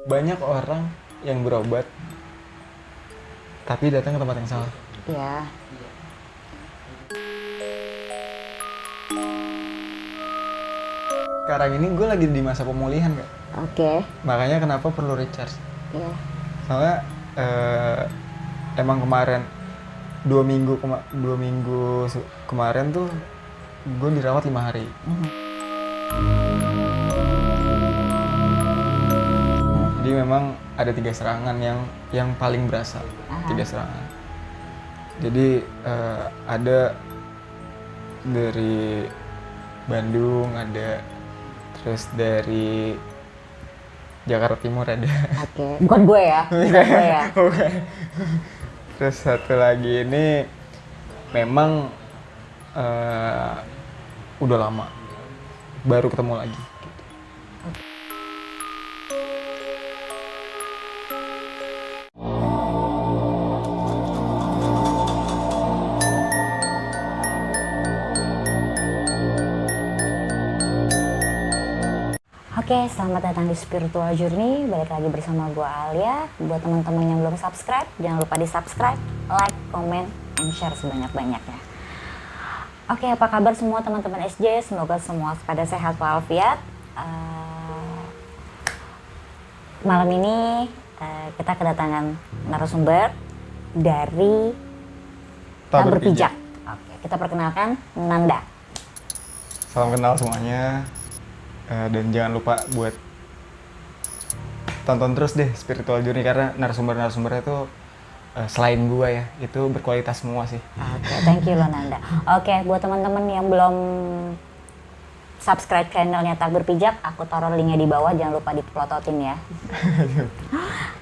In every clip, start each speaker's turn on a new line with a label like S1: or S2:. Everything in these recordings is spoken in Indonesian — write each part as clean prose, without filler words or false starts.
S1: Banyak orang yang berobat tapi datang ke tempat yang salah.
S2: Iya.
S1: Sekarang ini gue lagi di masa pemulihan, Kak.
S2: Oke.
S1: Makanya kenapa perlu recharge.
S2: Iya.
S1: Soalnya emang kemarin 2 minggu kemarin tuh gue dirawat 5 hari. Jadi memang ada 3 serangan yang paling berasa. 3 serangan. Jadi ada dari Bandung, ada terus dari Jakarta Timur ada.
S2: Oke. Bukan gue ya. Bukan gue ya.
S1: Bukan. Terus satu lagi ini memang udah lama baru ketemu lagi.
S2: Oke, selamat datang di Spiritual Journey. Balik lagi bersama gue Alia. Buat teman-teman yang belum subscribe, jangan lupa di subscribe, like, comment, and share sebanyak-banyaknya. Oke, apa kabar semua teman-teman SJ? Semoga semua pada sehat walafiat. Malam ini kita kedatangan narasumber dari Tak Berpijak. Oke, kita perkenalkan Nanda.
S1: Salam kenal semuanya. Dan jangan lupa buat tonton terus deh Spiritual Journey karena narasumbernya itu selain gua ya, itu berkualitas semua sih.
S2: Oke, thank you loh Nanda. Oke, buat teman-teman yang belum subscribe channelnya Tak Berpijak, aku taruh linknya di bawah, jangan lupa dipelototin ya.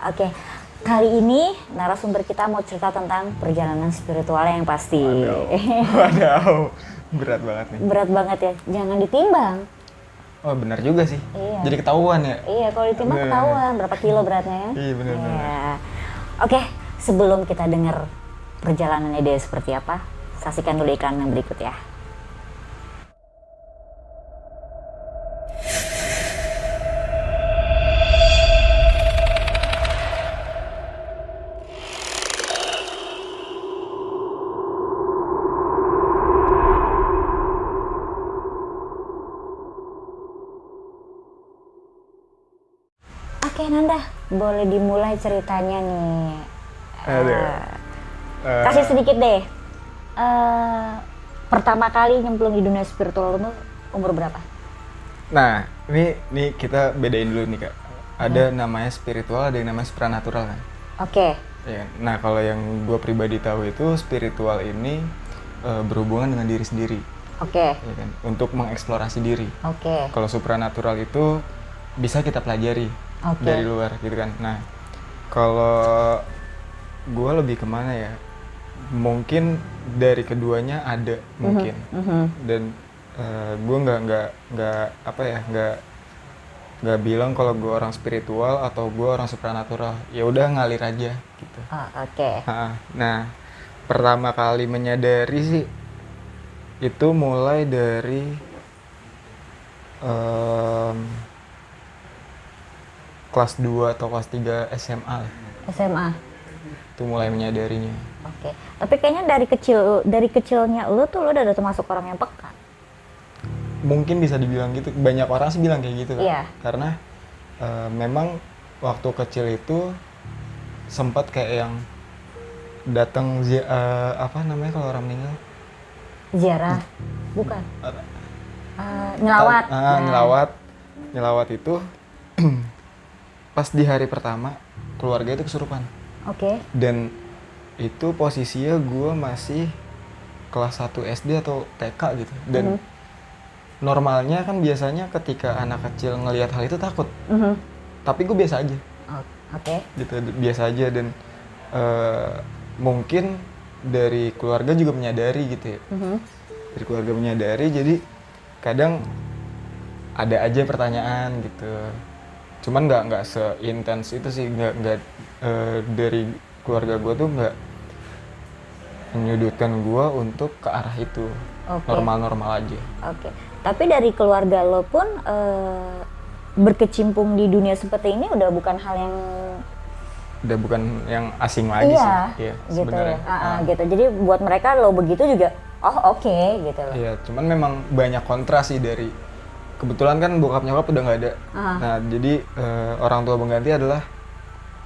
S2: Oke, kali ini narasumber kita mau cerita tentang perjalanan spiritualnya yang pasti.
S1: Waduh, berat banget nih.
S2: Berat banget ya, jangan ditimbang.
S1: Oh benar juga sih.
S2: Iya.
S1: Jadi ketahuan ya.
S2: Iya, kalau ditimbang
S1: Bener.
S2: ketahuan berapa kilo beratnya ya.
S1: Iya benar.
S2: Iya. Oke, sebelum kita dengar perjalanannya dia seperti apa, saksikan dulu iklan yang berikut ya. Oke Nanda, boleh dimulai ceritanya nih. Kasih sedikit deh. Pertama kali nyemplung di dunia spiritual lu umur berapa?
S1: Nah, ini kita bedain dulu nih Kak. Ada namanya spiritual, ada yang namanya supranatural kan.
S2: Oke.
S1: Ya, nah kalau yang gue pribadi tahu itu spiritual ini berhubungan dengan diri sendiri,
S2: Oke.
S1: ya kan? Untuk mengeksplorasi diri.
S2: Oke.
S1: Kalau supranatural itu bisa kita pelajari
S2: Oke.
S1: dari luar gitu kan. Nah, kalau gue lebih kemana ya? Mungkin dari keduanya ada mungkin. Dan gue nggak bilang kalau gue orang spiritual atau gue orang supranatural. Ya udah ngalir aja gitu.
S2: Oh, oke.
S1: Nah, pertama kali menyadari sih itu mulai dari kelas 2 atau kelas 3 SMA lah.
S2: SMA.
S1: Itu mulai menyadarinya.
S2: Oke. Tapi kayaknya dari kecilnya lu tuh lu udah termasuk orang yang peka.
S1: Mungkin bisa dibilang gitu. Banyak orang sih bilang kayak gitu kan.
S2: Iya.
S1: Karena memang waktu kecil itu sempat kayak yang datang apa namanya kalau orang meninggal?
S2: Ziarah. Bukan. Nyelawat.
S1: Nyelawat itu pas di hari pertama keluarga itu kesurupan.
S2: Oke.
S1: Dan itu posisinya gue masih kelas 1 SD atau TK gitu. Dan normalnya kan biasanya ketika anak kecil ngelihat hal itu takut. Tapi gue biasa aja.
S2: Oke.
S1: Gitu, biasa aja. Dan mungkin dari keluarga juga menyadari gitu ya. Dari keluarga menyadari, jadi kadang ada aja pertanyaan gitu. Cuman nggak seintens itu sih, nggak dari keluarga gue tuh nggak menyudutkan gue untuk ke arah itu.
S2: Oke.
S1: Normal-normal aja.
S2: Oke. Tapi dari keluarga lo pun berkecimpung di dunia seperti ini udah bukan hal yang
S1: Udah bukan yang asing lagi sih. Iya,
S2: gitu
S1: sebenarnya.
S2: ya. Gitu. Jadi buat mereka lo begitu juga, oh oke, gitu loh.
S1: Iya, cuman memang banyak kontra sih dari kebetulan kan bokap nyokap udah nggak ada. Nah, jadi orang tua pengganti adalah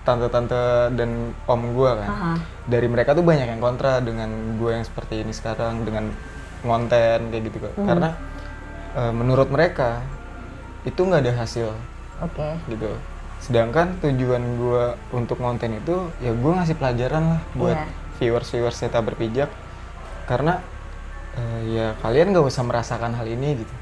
S1: tante-tante dan om gue kan. Dari mereka tuh banyak yang kontra dengan gue yang seperti ini sekarang, dengan ngonten kayak gitu. Karena menurut mereka itu nggak ada hasil. Gitu. Sedangkan tujuan gue untuk konten itu ya gue ngasih pelajaran lah buat viewers Teta Berpijak, karena ya kalian gak usah merasakan hal ini gitu.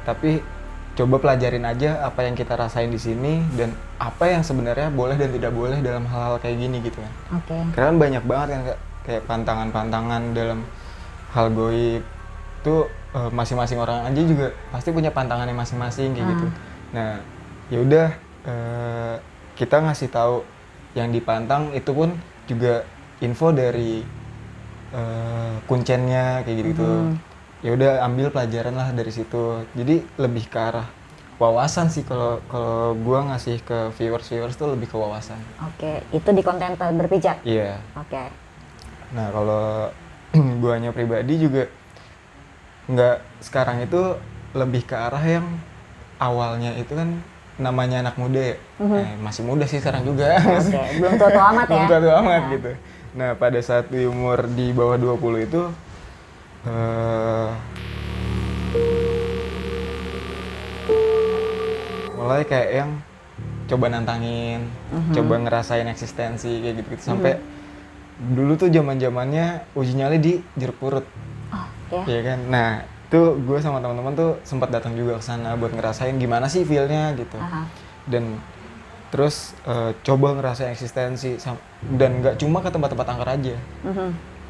S1: Tapi coba pelajarin aja apa yang kita rasain di sini dan apa yang sebenarnya boleh dan tidak boleh dalam hal-hal kayak gini gitu kan. Karena kan banyak banget kan kayak pantangan-pantangan dalam hal goib itu, masing-masing orang aja juga pasti punya pantangannya masing-masing kayak gitu. Nah, ya udah kita ngasih tahu yang dipantang itu pun juga info dari kuncennya kayak gitu. Ya udah ambil pelajaran lah dari situ. Jadi lebih ke arah wawasan sih kalau gua ngasih ke viewers tuh lebih ke wawasan.
S2: Itu di konten Teta Berpijak.
S1: Iya. Nah, kalau guanya pribadi juga nggak, sekarang itu lebih ke arah yang awalnya itu kan namanya anak muda ya. Masih muda sih sekarang juga.
S2: Belum tua-tua amat ya.
S1: Belum tua-tua amat gitu. Nah, pada saat di umur di bawah 20 itu mulai kayak yang coba nantangin, coba ngerasain eksistensi kayak gitu-gitu. Sampai dulu tuh zaman-zamannya uji nyali di jeruk purut. Iya kan? Nah, itu gue sama teman-teman tuh sempat datang juga ke sana buat ngerasain gimana sih feel-nya gitu. Dan terus coba ngerasain eksistensi dan nggak cuma ke tempat-tempat angker aja.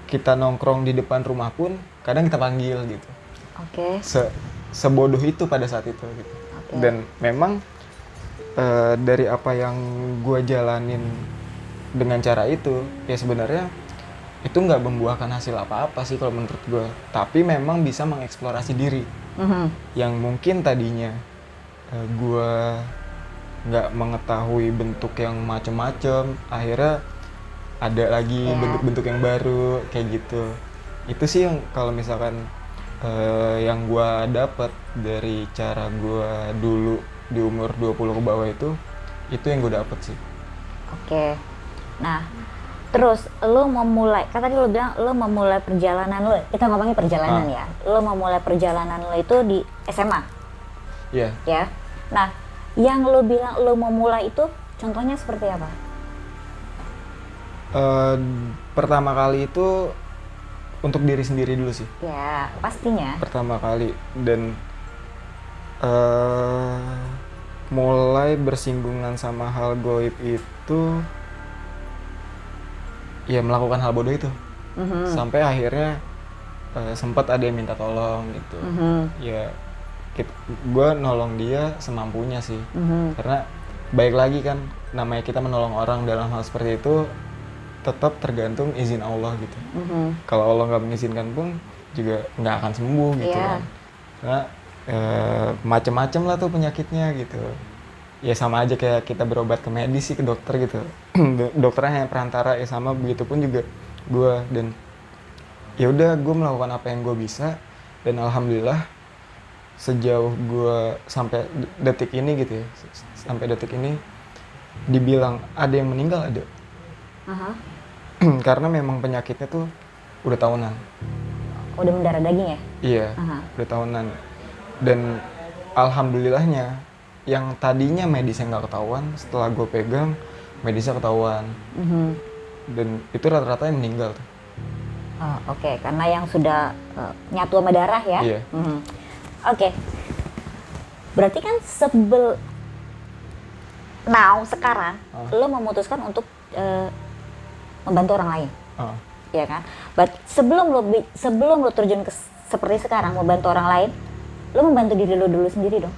S1: Kita nongkrong di depan rumah pun kadang kita panggil gitu. Sebodoh itu pada saat itu gitu. Dan memang dari apa yang gue jalanin dengan cara itu ya sebenarnya itu nggak membuahkan hasil apa-apa sih kalau menurut gue, tapi memang bisa mengeksplorasi diri yang mungkin tadinya gue nggak mengetahui bentuk yang macem-macem, akhirnya ada lagi bentuk-bentuk yang baru kayak gitu. Itu sih yang kalau misalkan yang gue dapat dari cara gue dulu di umur 20 ke bawah itu yang gue dapet sih.
S2: Nah, terus lo memulai, kan tadi lo bilang lo memulai perjalanan lo, kita ngomongin perjalanan ya. Lo memulai perjalanan lo itu di SMA. Ya. Nah, yang lo bilang lo memulai itu contohnya seperti apa?
S1: Pertama kali itu untuk diri sendiri dulu sih.
S2: Ya, pastinya.
S1: Pertama kali dan mulai bersinggungan sama hal goib itu ya melakukan hal bodoh itu. Sampai akhirnya sempat ada yang minta tolong gitu. Ya gue nolong dia semampunya sih. Karena baik lagi kan namanya kita menolong orang dalam hal seperti itu tetap tergantung izin Allah gitu. Kalau Allah nggak mengizinkan pun juga nggak akan sembuh gitu kan. Karena macem-macem lah tuh penyakitnya gitu. Ya sama aja kayak kita berobat ke medis sih, ke dokter gitu. Dokternya hanya perantara, ya sama begitupun juga gue. Dan ya udah gue melakukan apa yang gue bisa dan alhamdulillah sejauh gue sampai detik ini gitu ya, sampai detik ini dibilang ada yang meninggal ada. Karena memang penyakitnya tuh udah tahunan.
S2: Udah mendarah daging ya?
S1: Iya, udah tahunan. Dan alhamdulillahnya yang tadinya medisnya nggak ketahuan, setelah gue pegang medisnya ketahuan. Dan itu rata-rata yang meninggal tuh.
S2: Karena yang sudah nyatu sama darah ya?
S1: Iya.
S2: Berarti kan sekarang lo memutuskan untuk membantu orang lain, ya kan? Sebelum lo terjun ke seperti sekarang membantu orang lain, lo membantu diri lo dulu sendiri dong.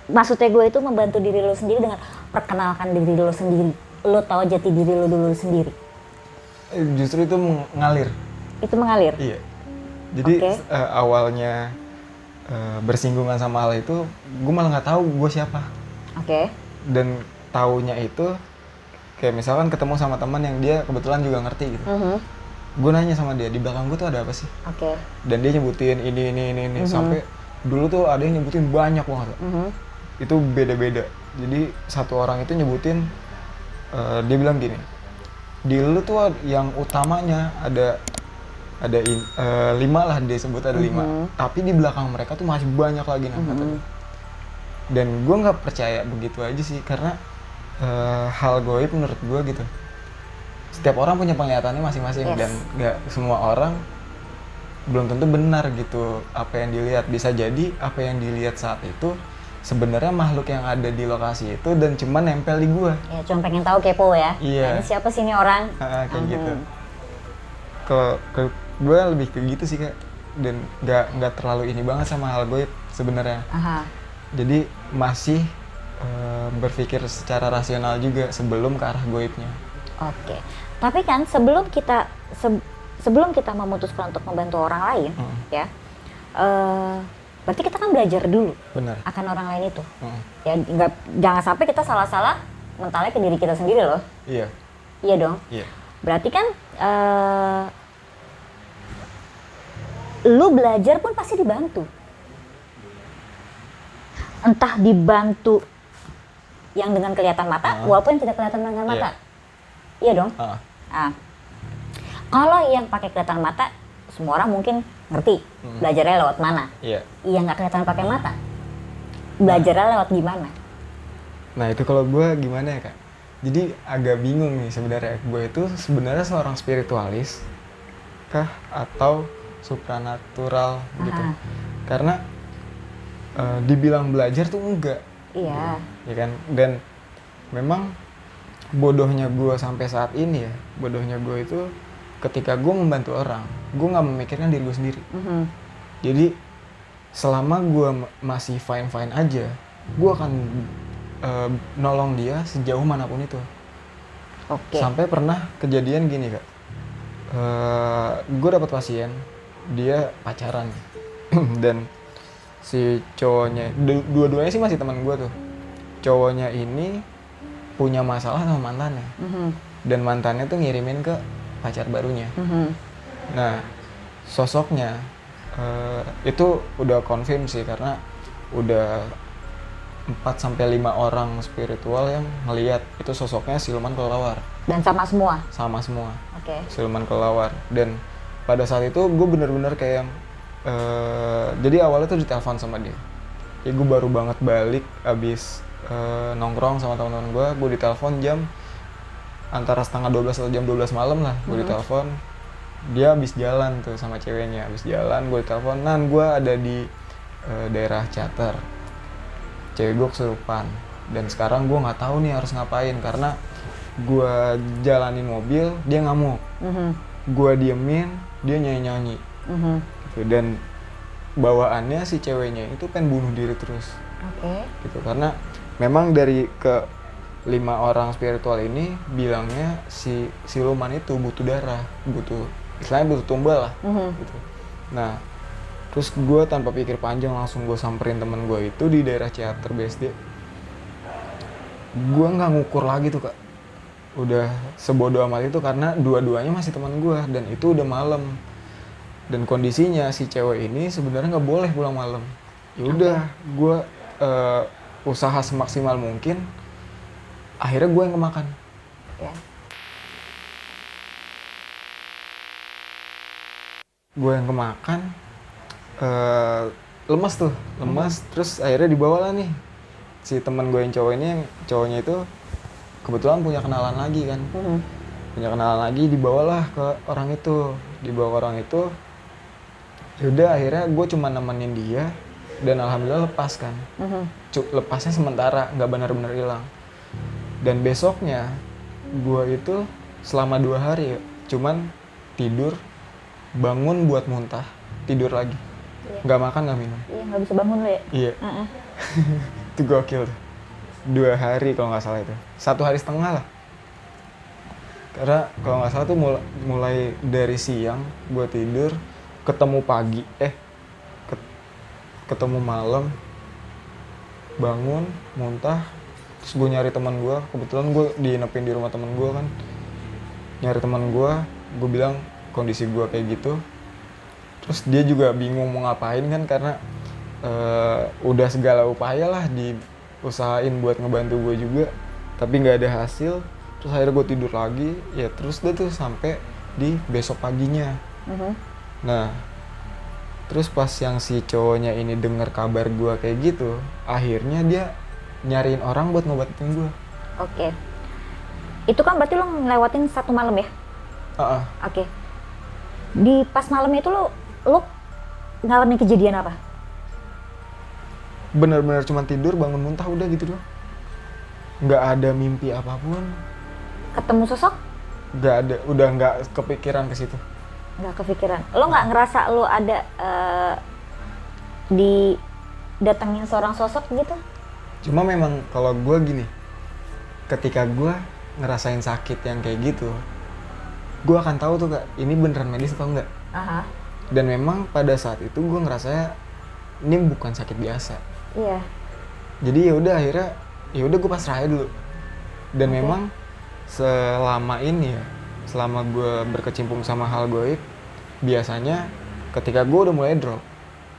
S2: Maksudnya gue itu membantu diri lo sendiri dengan perkenalkan diri lo sendiri. Lo tahu jati diri lo dulu sendiri.
S1: Justru itu mengalir.
S2: Itu mengalir?
S1: Iya. Jadi awalnya bersinggungan sama hal itu, gue malah nggak tahu gue siapa.
S2: Oke.
S1: Dan taunya itu kayak misalkan ketemu sama teman yang dia kebetulan juga ngerti gitu. Gue nanya sama dia, di belakang gue tuh ada apa sih?
S2: Oke.
S1: Dan dia nyebutin ini sampai dulu tuh ada yang nyebutin banyak banget. Itu beda-beda. Jadi satu orang itu nyebutin, dia bilang gini, di lu tuh yang utamanya ada 5 lah, dia sebut ada 5. Tapi di belakang mereka tuh masih banyak lagi katanya. Dan gue nggak percaya begitu aja sih, karena hal goib menurut gue gitu, setiap orang punya penglihatannya masing-masing.
S2: Yes.
S1: Dan nggak semua orang belum tentu benar gitu apa yang dilihat. Bisa jadi apa yang dilihat saat itu sebenarnya makhluk yang ada di lokasi itu dan cuma nempel di gua.
S2: Ya, cuma pengen tahu, kepo ya.
S1: Iya.
S2: Nah, ini siapa sih ini orang?
S1: Kayak gitu. Ke gue lebih ke gitu sih Kak. Dan nggak terlalu ini banget sama hal goib sebenarnya. Jadi masih berpikir secara rasional juga sebelum ke arah goibnya.
S2: Oke. Tapi kan sebelum kita memutuskan untuk membantu orang lain, ya, berarti kita kan belajar dulu.
S1: Benar.
S2: Akan orang lain itu. Ya, jangan sampai kita salah-salah mentalnya ke diri kita sendiri loh.
S1: Iya.
S2: Iya dong.
S1: Iya.
S2: Berarti kan lu belajar pun pasti dibantu. Entah dibantu yang dengan kelihatan mata, walaupun tidak kelihatan dengan mata. Iya dong. Kalau yang pakai kelihatan mata, semua orang mungkin ngerti belajarnya lewat mana.
S1: Iya.
S2: Yang nggak kelihatan pakai mata, belajarnya lewat gimana?
S1: Nah itu kalau gue gimana ya Kak? Jadi agak bingung nih sebenarnya. Gue itu sebenarnya seorang spiritualis kah atau supranatural gitu? Karena dibilang belajar tuh enggak.
S2: Iya.
S1: Ya kan? Dan memang bodohnya gue sampai saat ini ya, bodohnya gue itu ketika gue membantu orang, gue nggak memikirkan diri gue sendiri. Jadi selama gue masih fine aja, gue akan nolong dia sejauh manapun itu.
S2: Oke.
S1: Sampai pernah kejadian gini Kak, gue dapat pasien, dia pacaran dan si cowoknya, dua-duanya sih masih teman gue tuh. Cowoknya ini punya masalah sama mantannya, dan mantannya tuh ngirimin ke pacar barunya. Nah, sosoknya itu udah confirm sih, karena udah 4-5 orang spiritual yang ngelihat itu sosoknya siluman kelelawar.
S2: Dan sama semua?
S1: Sama semua.
S2: Oke.
S1: Siluman kelelawar. Dan pada saat itu gue bener-bener kayak yang jadi awalnya tuh ditelepon sama dia. Ya gue baru banget balik abis nongkrong sama teman-teman gue ditelepon jam antara setengah 12 atau jam 12 malam lah. Gue ditelepon, dia abis jalan tuh sama ceweknya, abis jalan gue ditelepon, Nan gue ada di daerah Cater, cewek gue kesurupan dan sekarang gue nggak tahu nih harus ngapain karena gue jalanin mobil dia ngamuk, gue diemin dia nyanyi gitu. Dan bawaannya si ceweknya itu pengen bunuh diri terus. Gitu, karena memang dari ke 5 orang spiritual ini bilangnya si siluman itu butuh darah, istilahnya butuh tumbal lah. Gitu. Nah, terus gue tanpa pikir panjang langsung gue samperin temen gue itu di daerah Ciater BSD. Gue nggak ngukur lagi tuh Kak, udah sebodoh amat itu karena dua-duanya masih teman gue dan itu udah malam dan kondisinya si cewek ini sebenarnya nggak boleh pulang malam. Ya udah, gue usaha semaksimal mungkin, akhirnya gue yang kemakan. Gue yang kemakan, lemas terus akhirnya dibawa lah nih si teman gue yang cowok ini, yang cowoknya itu kebetulan punya kenalan lagi kan, punya kenalan lagi, dibawalah ke orang itu, yaudah akhirnya gue cuma nemenin dia dan alhamdulillah lepas kan. Lepasnya sementara, nggak benar-benar hilang. Dan besoknya gue itu selama 2 hari cuman tidur, bangun buat muntah, tidur lagi, nggak makan nggak minum.
S2: Iya, nggak bisa bangun lo ya?
S1: Iya. Itu gokil tuh. 2 hari kalau nggak salah itu, 1 hari setengah lah. Karena kalau nggak salah tuh mulai dari siang gue tidur, ketemu ketemu malam, bangun, muntah, terus gue nyari teman gue, kebetulan gue diinepin di rumah teman gue kan, nyari teman gue bilang kondisi gue kayak gitu, terus dia juga bingung mau ngapain kan karena udah segala upaya lah diusahain buat ngebantu gue juga, tapi nggak ada hasil, terus akhirnya gue tidur lagi, ya terus dia tuh sampai di besok paginya. Nah, terus pas yang si cowoknya ini denger kabar gue kayak gitu, akhirnya dia nyariin orang buat ngobatin gue.
S2: Oke. Itu kan berarti lo ngelewatin 1 malam ya? Oke. Di pas malam itu lo ngalamin kejadian apa?
S1: Bener-bener cuma tidur, bangun, muntah, udah gitu doang. Nggak ada mimpi apapun.
S2: Ketemu sosok?
S1: Nggak ada, udah nggak kepikiran ke situ.
S2: Nggak kepikiran. Lo nggak ngerasa lo ada didatengin seorang sosok gitu?
S1: Cuma memang kalau gue gini, ketika gue ngerasain sakit yang kayak gitu, gue akan tahu tuh Kak, ini beneran medis atau enggak. Dan memang pada saat itu gue ngerasanya ini bukan sakit biasa.
S2: Iya.
S1: Jadi ya udah akhirnya ya udah gue pasrah aja dulu. Dan memang selama ini ya, selama gue berkecimpung sama hal goib, biasanya ketika gue udah mulai drop,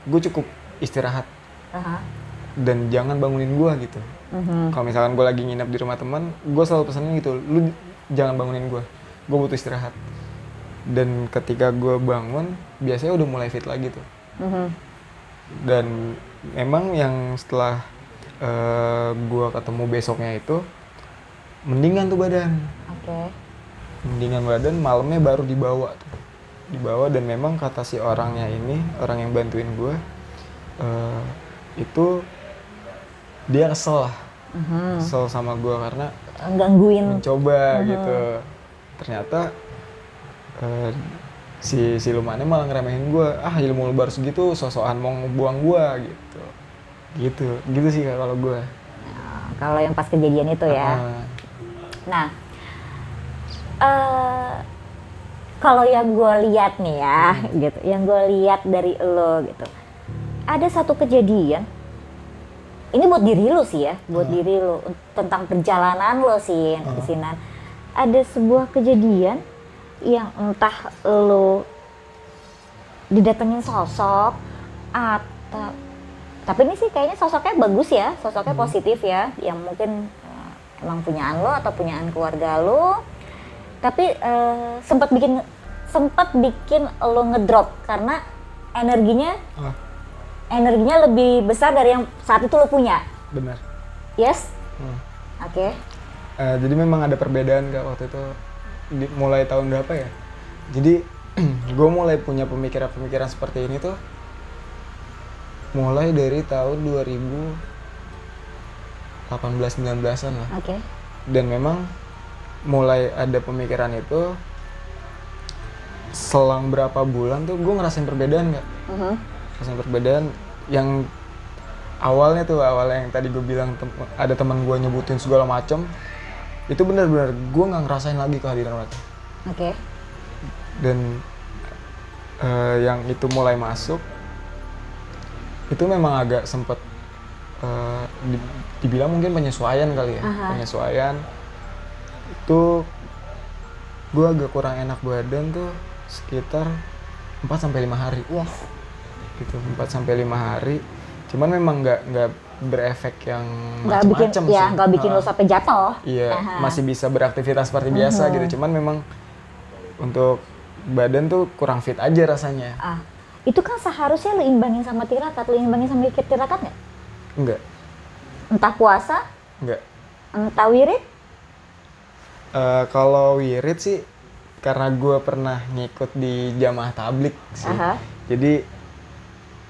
S1: gue cukup istirahat. Dan jangan bangunin gue gitu. Kalau misalkan gue lagi nginep di rumah teman, gue selalu pesanin gitu, lu jangan bangunin gue butuh istirahat. Dan ketika gue bangun, biasanya udah mulai fit lagi tuh. Dan memang yang setelah gue ketemu besoknya itu, mendingan tuh badan. Mendingan badan, malamnya baru dibawa tuh. Dan memang kata si orangnya ini, orang yang bantuin gue, itu dia kesel lah, kesel sama gue karena
S2: gangguin,
S1: mencoba gitu. Ternyata si silumannya malah ngeremehin gue, ilmu lu baru segitu, sosokan mau ngebuang gue gitu sih kalau gue.
S2: Kalau yang pas kejadian itu ya. Nah, kalau yang gue lihat nih ya, gitu, yang gue lihat dari lo gitu, ada satu kejadian. Ini buat diri lo sih ya, buat diri lo, tentang perjalanan lo sih di sini. Ada sebuah kejadian yang entah lo didatengin sosok atau, tapi ini sih kayaknya sosoknya bagus ya, sosoknya positif ya, yang mungkin emang punyaan lo atau punyaan keluarga lo, tapi sempat bikin lo ngedrop karena energinya lebih besar dari yang saat itu lo punya.
S1: Benar.
S2: Yes? Oke.
S1: Jadi memang ada perbedaan Kak waktu itu, mulai tahun berapa ya? Jadi gue mulai punya pemikiran seperti ini tuh mulai dari tahun 2018-19an lah. Dan memang mulai ada pemikiran itu selang berapa bulan tuh gue ngerasain perbedaan Kak. Ngerasain perbedaan yang awalnya yang tadi gue bilang ada teman gue nyebutin segala macam, itu benar-benar gue nggak ngerasain lagi kehadiran mereka. Dan yang itu mulai masuk, itu memang agak sempet dibilang mungkin penyesuaian kali ya. Penyesuaian itu gue agak kurang enak badan tuh sekitar 4-5 hari. Gitu, 4-5 hari. Cuman memang nggak berefek yang macam-macam sih.
S2: Nggak bikin lo sampai jatuh.
S1: Iya, masih bisa beraktivitas seperti biasa gitu. Cuman memang untuk badan tuh kurang fit aja rasanya.
S2: Itu kan seharusnya lo imbangin sama tirakat. Lo imbangin sama tirakat nggak?
S1: Enggak.
S2: Entah puasa?
S1: Enggak.
S2: Entah wirid?
S1: Kalau wirid sih, karena gue pernah ngikut di jamaah tablik sih. Jadi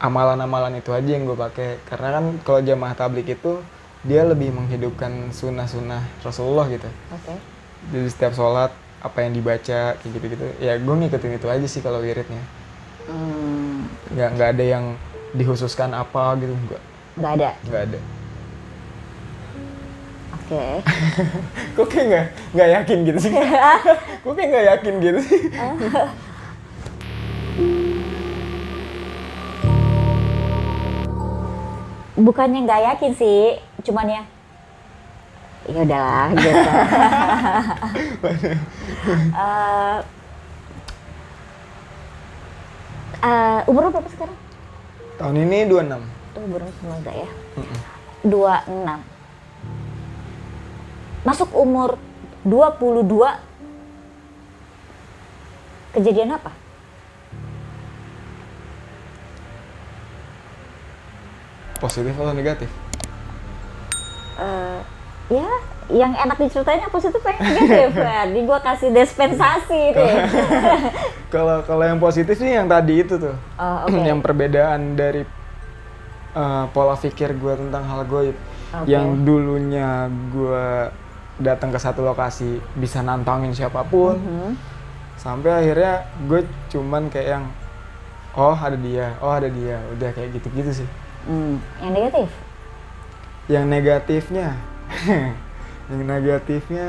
S1: amalan-amalan itu aja yang gue pakai, karena kan kalau jamaah tablik itu dia lebih menghidupkan sunnah-sunnah Rasulullah gitu. Jadi setiap sholat apa yang dibaca kayak gitu-gitu, ya gue ngikutin itu aja sih kalau wiridnya. Nggak ada yang dikhususkan apa gitu, nggak ada. Kok kayak nggak yakin gitu sih? Kok kayak nggak yakin gitu sih?
S2: bukannya nggak yakin sih, cuman ya udahlah gitu. Umur lo berapa sekarang?
S1: Tahun ini 26.
S2: Tuh baru semoga ya. 26. Masuk umur 22. Kejadian apa?
S1: Positif atau negatif?
S2: Ya, yang enak diceritain yang positif yang negatif. Jadi gue kasih dispensasi deh.
S1: Kalau yang positif sih yang tadi itu tuh.
S2: Okay.
S1: Yang perbedaan dari pola pikir gue tentang hal goib.
S2: Okay.
S1: Yang dulunya gue datang ke satu lokasi bisa nantangin siapapun. Sampai akhirnya gue cuman kayak yang oh ada dia, udah kayak gitu-gitu sih.
S2: Yang negatif?
S1: Yang negatifnya, yang negatifnya,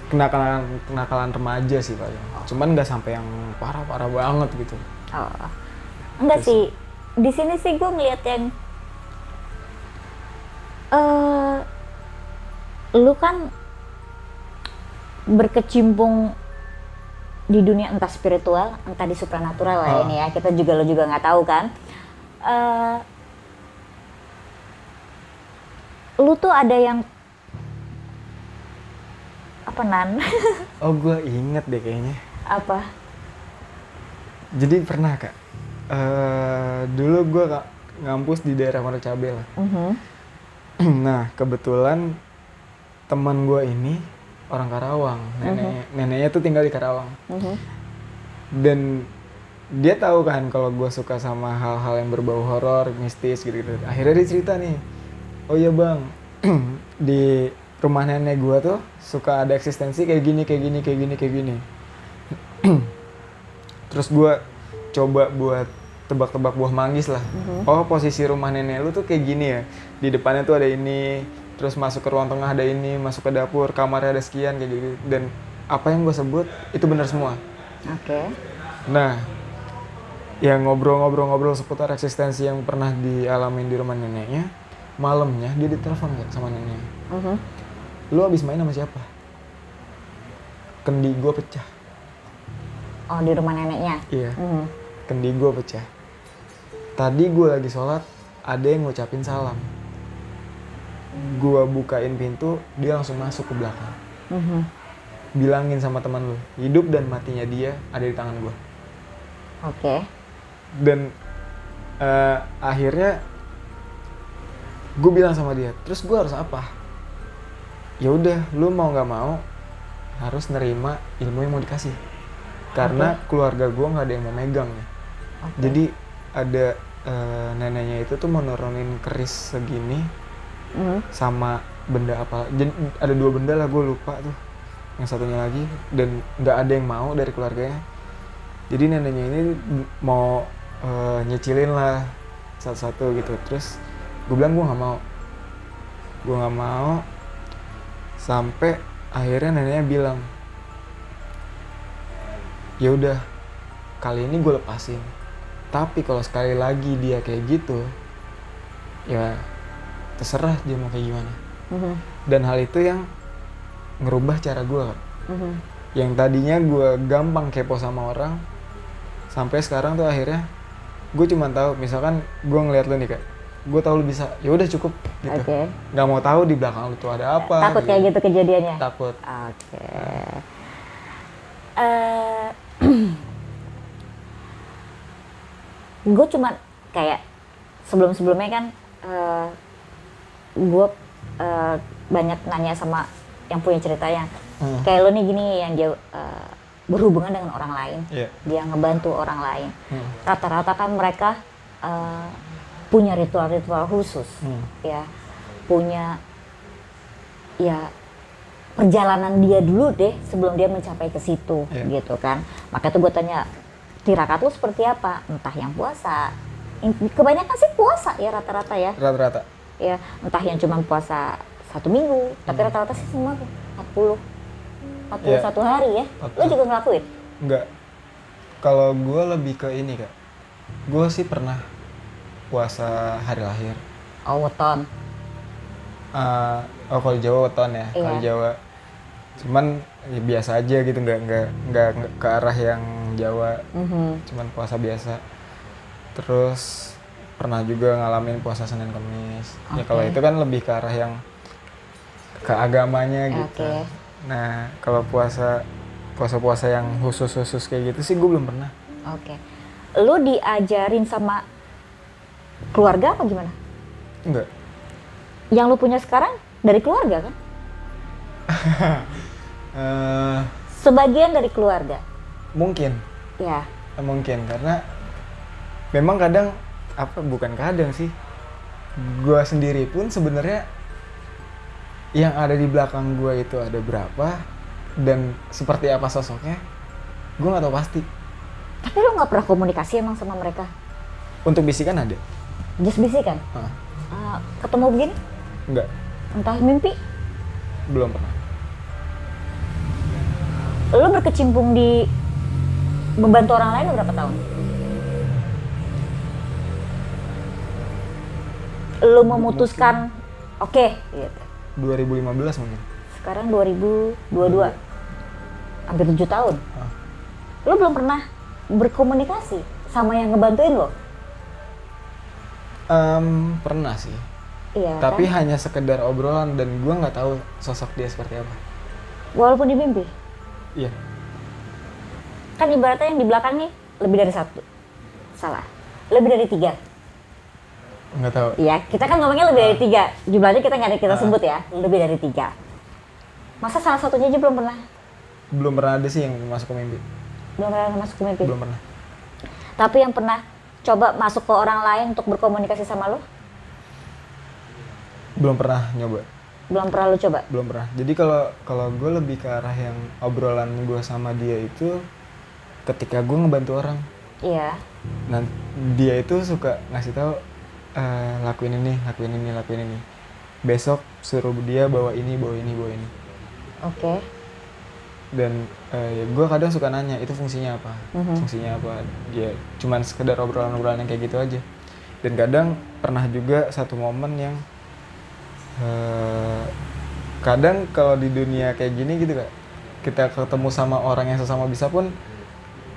S1: kenakalan remaja sih paling. Cuman nggak sampai yang parah-parah banget gitu.
S2: Oh, enggak sih. Di sini sih gue ngeliat yang lu kan berkecimpung di dunia entah spiritual, entah di supranatural lah ini ya. Kita juga lo juga nggak tahu kan. Lu tuh ada yang apa Nan?
S1: Oh gue inget deh kayaknya.
S2: Apa?
S1: Jadi pernah Kak. Dulu gue ngampus di daerah Pondok Cabe lah. Nah kebetulan teman gue ini orang Karawang, neneknya tuh tinggal di Karawang. Dan dia tahu kan kalau gue suka sama hal-hal yang berbau horor, mistis gitu-gitu. Akhirnya dia cerita nih, oh iya bang, di rumah nenek gue tuh suka ada eksistensi kayak gini. Terus gue coba buat tebak-tebak buah manggis lah. Oh posisi rumah nenek lu tuh kayak gini ya, di depannya tuh ada ini, terus masuk ke ruang tengah ada ini, masuk ke dapur, kamarnya ada sekian kayak gitu. Dan apa yang gue sebut itu benar semua.
S2: Oke.
S1: Nah, yang ngobrol-ngobrol seputar eksistensi yang pernah dialamin di rumah neneknya, malamnya dia ditelepon gak sama neneknya. Lu abis main sama siapa? Kendi gue pecah.
S2: Oh di rumah neneknya?
S1: Iya, kendi gue pecah. Tadi gue lagi sholat, ada yang ngucapin salam. Gue bukain pintu, dia langsung masuk ke belakang. Bilangin sama teman lu, hidup dan matinya dia ada di tangan gue.
S2: Oke.
S1: Dan akhirnya gue bilang sama dia, terus gue harus apa? Ya udah, lu mau nggak mau harus nerima ilmu yang mau dikasih. Karena keluarga gue nggak ada yang mau megang ya. Jadi ada neneknya itu tuh menurunin keris segini sama benda apa? Jadi ada 2 benda lah, gue lupa tuh. Yang satunya lagi, dan nggak ada yang mau dari keluarganya. Jadi neneknya ini mau nyicilin lah satu-satu gitu. Terus gue bilang gue nggak mau, sampai akhirnya neneknya bilang, ya udah kali ini gue lepasin, tapi kalau sekali lagi dia kayak gitu ya terserah dia mau kayak gimana. Dan hal itu yang ngerubah cara gue. Yang tadinya gue gampang kepo sama orang, sampai sekarang tuh akhirnya gue cuma tahu, misalkan gue ngeliat lu nih Kak, gue tahu lu bisa, ya udah cukup gitu. Nggak mau tahu di belakang lu tuh ada apa.
S2: Takut kayak gitu kejadiannya?
S1: Takut.
S2: Gue cuma kayak sebelum-sebelumnya kan gue banyak nanya sama yang punya ceritanya. Kayak lo nih gini, yang dia berhubungan dengan orang lain, dia ngebantu orang lain. Rata-rata kan mereka punya ritual-ritual khusus, ya punya ya perjalanan dia dulu deh sebelum dia mencapai ke situ, gitu kan. Makanya tuh gue tanya, tirakat lu seperti apa? Entah yang puasa, kebanyakan sih puasa ya rata-rata ya.
S1: Rata-rata.
S2: Ya, entah yang cuma puasa 1 minggu, tapi rata-rata sih semua 40. 41 hari ya? Lo juga ngelakuin?
S1: Enggak. Kalau gue lebih ke ini Kak. Gue sih pernah puasa hari lahir.
S2: Oh, weton.
S1: Kalau Jawa weton ya.
S2: Iya.
S1: Kalau Jawa. Cuman ya biasa aja gitu, nggak ke arah yang Jawa. Cuman puasa biasa. Terus pernah juga ngalamin puasa Senin Kamis. Ya kalau itu kan lebih ke arah yang ke agamanya gitu. Nah, kalau puasa yang khusus kayak gitu sih gue belum pernah.
S2: Oke. Lu diajarin sama keluarga apa gimana?
S1: Enggak.
S2: Yang lu punya sekarang dari keluarga kan? Sebagian dari keluarga.
S1: Mungkin.
S2: Ya.
S1: Mungkin karena memang kadang bukan kadang sih. Gue sendiri pun sebenarnya yang ada di belakang gue itu ada berapa dan seperti apa sosoknya, gue nggak tahu pasti.
S2: Tapi lu nggak pernah komunikasi emang sama mereka?
S1: Untuk bisikan ada.
S2: Just bisikan? Ketemu begini?
S1: Enggak.
S2: Entah mimpi?
S1: Belum pernah.
S2: Lu berkecimpung di membantu orang lain berapa tahun? Lu memutuskan oke, gitu.
S1: 2015 mungkin.
S2: Sekarang 2022. Hampir 7 tahun. Lu belum pernah berkomunikasi sama yang ngebantuin lo?
S1: Pernah sih.
S2: Iya.
S1: Tapi
S2: kan?
S1: hanya sekedar obrolan dan gue nggak tahu sosok dia seperti apa.
S2: Walaupun di mimpi?
S1: Iya.
S2: Kan ibaratnya yang di belakang nih lebih dari 1. Salah. Lebih dari 3.
S1: Nggak tahu.
S2: Iya, kita kan ngomongnya lebih dari 3. Jumlahnya kita nggak ada kita sebut ya. Lebih dari 3. Masa salah satunya aja belum pernah?
S1: Belum pernah ada sih yang masuk ke mimpi.
S2: Belum pernah masuk ke mimpi?
S1: Belum pernah.
S2: Tapi yang pernah coba masuk ke orang lain untuk berkomunikasi sama lo?
S1: Belum pernah nyoba.
S2: Belum pernah lo coba?
S1: Belum pernah. Jadi kalau gue lebih ke arah yang obrolan gue sama dia itu ketika gue ngebantu orang.
S2: Iya.
S1: Nah, dia itu suka ngasih tahu lakuin ini. Besok suruh dia bawa ini.
S2: Oke.
S1: Dan ya gue kadang suka nanya itu fungsinya apa. Fungsinya apa. Ya cuman sekedar obrolan-obrolan yang kayak gitu aja. Dan kadang pernah juga satu momen yang kadang kalau di dunia kayak gini gitu Kak, kita ketemu sama orang yang sesama bisa pun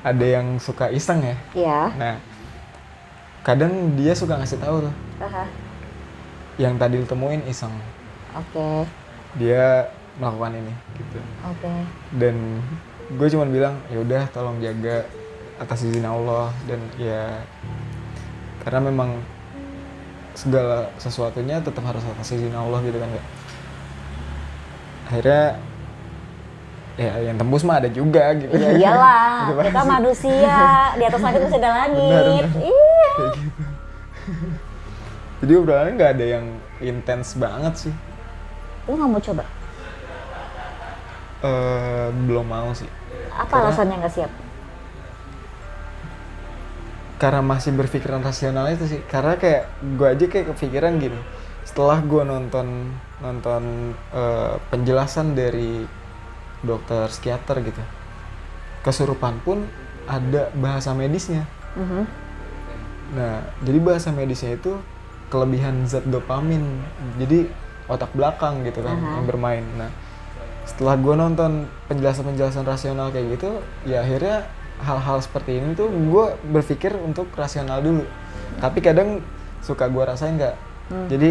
S1: ada yang suka iseng ya.
S2: Iya.
S1: Nah, kadang dia suka ngasih tahu tuh. Yang tadi ditemuin iseng.
S2: Oke.
S1: Dia melakukan ini gitu.
S2: Oke.
S1: Dan gue cuma bilang ya udah tolong jaga atas izin Allah dan ya karena memang segala sesuatunya tetap harus atas izin Allah gitu kan Kak. Akhirnya ya yang tembus mah ada juga gitu.
S2: Ya iyalah, kita manusia, di atas langit masih ada langit.
S1: Benar.
S2: Iya.
S1: Kayak gitu. Jadi obrolannya nggak ada yang intens banget sih.
S2: Lu nggak mau coba?
S1: Belum mau sih.
S2: Apa alasannya nggak siap?
S1: Karena masih berpikiran rasional itu sih. Karena kayak gue aja kayak kepikiran gini. Setelah gue nonton penjelasan dari dokter psikiater gitu, kesurupan pun ada bahasa medisnya. Nah, jadi bahasa medisnya itu kelebihan zat dopamin, jadi otak belakang gitu kan yang bermain. Nah, setelah gue nonton penjelasan rasional kayak gitu, ya akhirnya hal-hal seperti ini tuh gue berpikir untuk rasional dulu. Tapi kadang suka gue rasain nggak. Jadi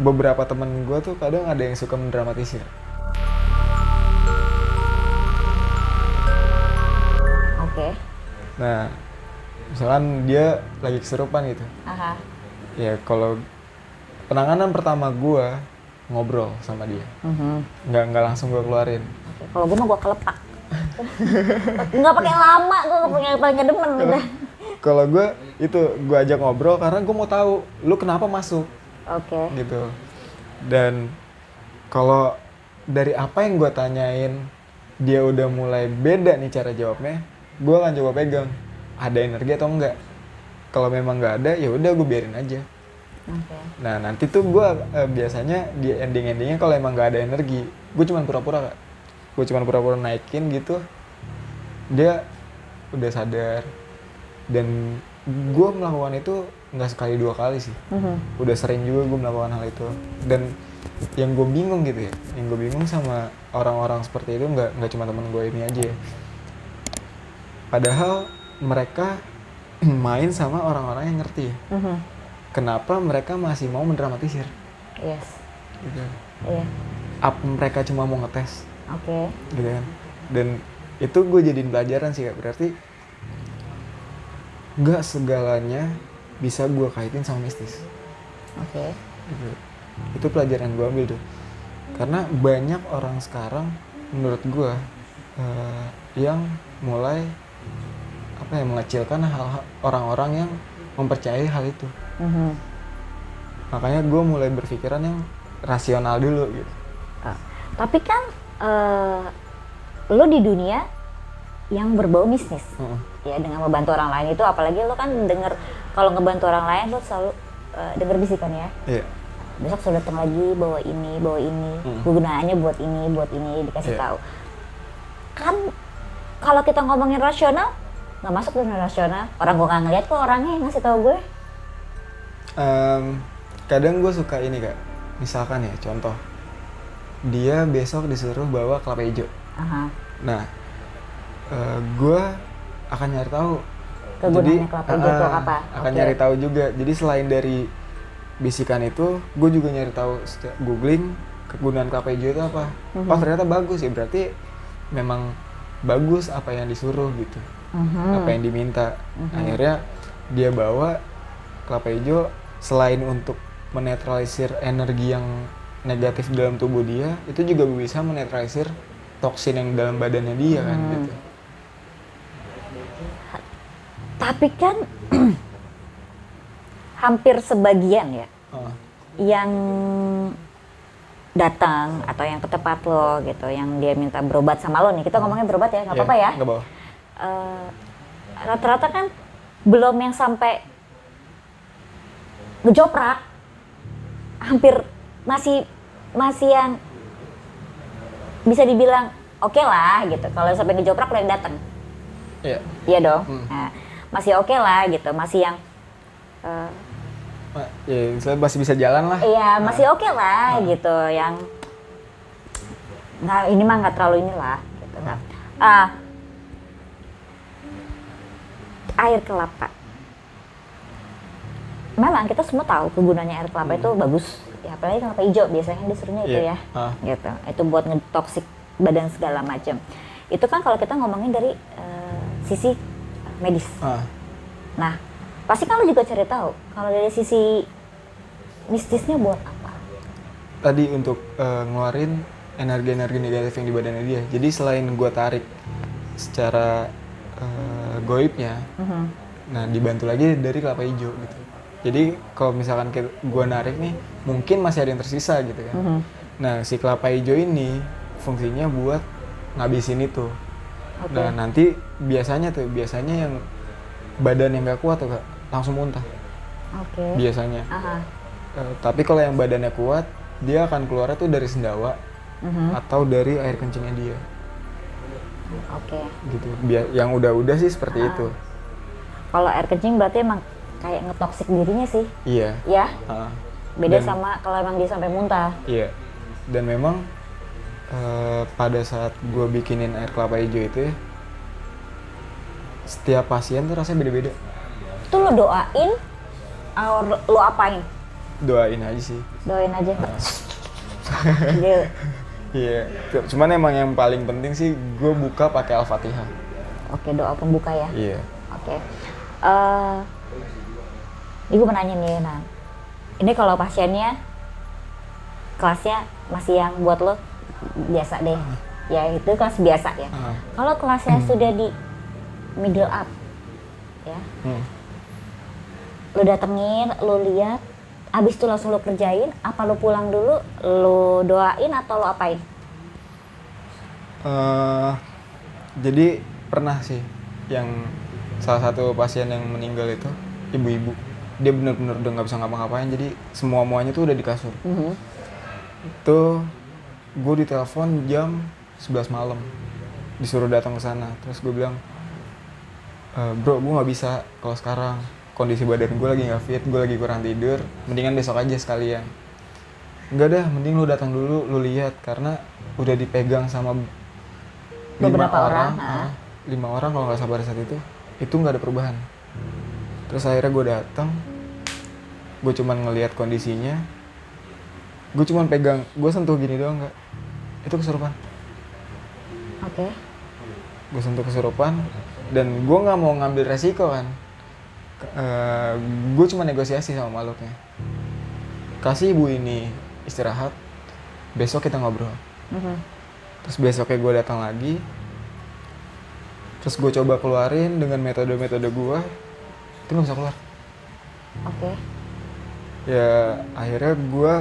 S1: beberapa temen gue tuh kadang ada yang suka mendramatisir.
S2: Oke.
S1: Nah, misalkan dia lagi kesurupan gitu. Ya kalau penanganan pertama gue ngobrol sama dia, nggak langsung gue keluarin.
S2: Kalau gue mah gue kelepak, nggak pakai lama, gue paling nggak demen udah.
S1: Kalau gue itu gue ajak ngobrol karena gue mau tahu lu kenapa masuk. Gitu. Dan kalau dari apa yang gue tanyain dia udah mulai beda nih cara jawabnya, gue akan coba pegang ada energi atau enggak. Kalau memang nggak ada, ya udah gue biarin aja.
S2: Oke.
S1: Nah nanti tuh gue biasanya di endingnya kalau emang nggak ada energi, gue cuman pura-pura Kak. Gue cuman pura-pura naikin gitu, dia udah sadar. Dan gue melakukan itu nggak sekali 2 kali sih, udah sering juga gue melakukan hal itu. Dan yang gue bingung gitu ya, yang gue bingung sama orang-orang seperti itu nggak cuma teman gue ini aja ya. Padahal mereka main sama orang-orang yang ngerti ya. Kenapa mereka masih mau mendramatisir?
S2: Yes.
S1: Gitu.
S2: Iya.
S1: Apa mereka cuma mau ngetes?
S2: Oke.
S1: Gitu kan. Dan itu gue jadiin pelajaran sih Kak. Berarti nggak segalanya bisa gue kaitin sama mistis.
S2: Oke.
S1: Gitu. Itu pelajaran gue ambil tuh. Karena banyak orang sekarang menurut gue yang mulai mengecilkan hal orang-orang yang mempercayai hal itu. Makanya gue mulai berpikiran yang rasional dulu gitu.
S2: Tapi kan lo di dunia yang berbau bisnis, ya dengan membantu orang lain itu, apalagi lo kan denger kalau ngebantu orang lain lo selalu denger bisikan ya.
S1: Iya.
S2: Besok sudah datang lagi bawa ini, kegunaannya buat ini dikasih tahu. Kan kalau kita ngomongin rasional, nggak masuk dunia rasional. Orang gue nggak ngeliat kok orangnya yang ngasih tahu gue.
S1: Kadang gue suka ini Kak, misalkan ya contoh, dia besok disuruh bawa kelapa hijau. Nah, gue akan nyari tahu.
S2: Kegunaannya kelapa hijau itu apa?
S1: Akan nyari tahu juga. Jadi selain dari bisikan itu, gue juga nyari tahu, googling kegunaan kelapa hijau itu apa. Oh ternyata bagus ya, berarti memang bagus apa yang disuruh gitu. Apa yang diminta. Akhirnya dia bawa kelapa hijau, selain untuk menetralisir energi yang negatif dalam tubuh dia, itu juga bisa menetralisir toksin yang dalam badannya dia kan gitu.
S2: Tapi kan hampir sebagian ya yang datang atau yang ke tempat lo gitu, yang dia minta berobat sama lo nih, kita ngomongin berobat ya, nggak apa-apa ya.
S1: Nggak apa-apa.
S2: Rata-rata kan belum yang sampai ngejoprak, hampir masih yang bisa dibilang oke lah gitu. Kalau sampai ngejoprak lo yang datang, iya dong. Nah, masih oke lah gitu, masih yang
S1: ya saya masih bisa jalan lah.
S2: iya masih oke lah gitu, yang nggak, ini mah nggak terlalu inilah gitu. Air kelapa, memang kita semua tahu kegunaannya air kelapa itu bagus ya, apalagi kelapa hijau biasanya disuruhnya itu ya gitu, itu buat ngetoksik badan segala macam. Itu kan kalau kita ngomongin dari sisi medis. Nah pasti kan lo juga cari tahu kalau dari sisi mistisnya buat apa.
S1: Tadi untuk ngeluarin energi-energi negatif yang di badannya dia. Jadi selain gue tarik secara goibnya, nah dibantu lagi dari kelapa hijau gitu. Jadi kalau misalkan gue narik nih, mungkin masih ada yang tersisa gitu kan. Nah si kelapa hijau ini fungsinya buat ngabisin itu. Nah nanti biasanya yang badan yang gak kuat tuh Kak, langsung muntah. Biasanya. Tapi kalau yang badannya kuat, dia akan keluarnya tuh dari sendawa atau dari air kencingnya dia. Gitu. Yang udah sih seperti itu.
S2: Kalau air kencing berarti emang kayak ngetoksik dirinya sih.
S1: Iya.
S2: Ya. Beda sama kalau emang dia sampai muntah.
S1: Iya. Dan memang pada saat gue bikinin air kelapa hijau itu ya, setiap pasien tuh rasanya beda-beda.
S2: Itu lo doain, lo apain?
S1: Doain aja sih.
S2: Doain aja.
S1: Iya. Cuman emang yang paling penting sih gue buka pakai Al-Fatihah.
S2: Oke, doa pembuka ya.
S1: Iya.
S2: Oke. Ini gue mau nanya nih, Nan. Ini kalau pasiennya kelasnya masih yang buat lo biasa deh. Ya itu kelas biasa ya. Kalau kelasnya sudah di middle up, ya. Lo datengin, lo lihat, abis itu langsung lo kerjain, apa lo pulang dulu, lo doain atau lo apain?
S1: Jadi pernah sih yang salah satu pasien yang meninggal itu ibu-ibu dia bener-bener udah nggak bisa ngapa-ngapain, jadi semua-muanya tuh udah di kasur. Itu gue ditelepon jam 11 malam, disuruh datang ke sana. Terus gue bilang, bro, gue nggak bisa kalau sekarang, kondisi badan gue lagi nggak fit, gue lagi kurang tidur, mendingan besok aja sekalian. Enggak dah, mending lu datang dulu, lu lihat, karena udah dipegang sama
S2: Beberapa orang.
S1: 5 orang kalau nggak salah pada saat itu nggak ada perubahan. Terus akhirnya gue datang, gue cuman ngelihat kondisinya, gue cuman pegang, gue sentuh gini doang, nggak, itu kesurupan.
S2: Oke.
S1: Gue sentuh kesurupan, dan gue nggak mau ngambil resiko kan. Gue cuma negosiasi sama makhluknya, kasih ibu ini istirahat, besok kita ngobrol. Terus besoknya gue datang lagi, terus gue coba keluarin dengan metode-metode gue, itu nggak bisa keluar.
S2: Oke.
S1: Ya akhirnya gue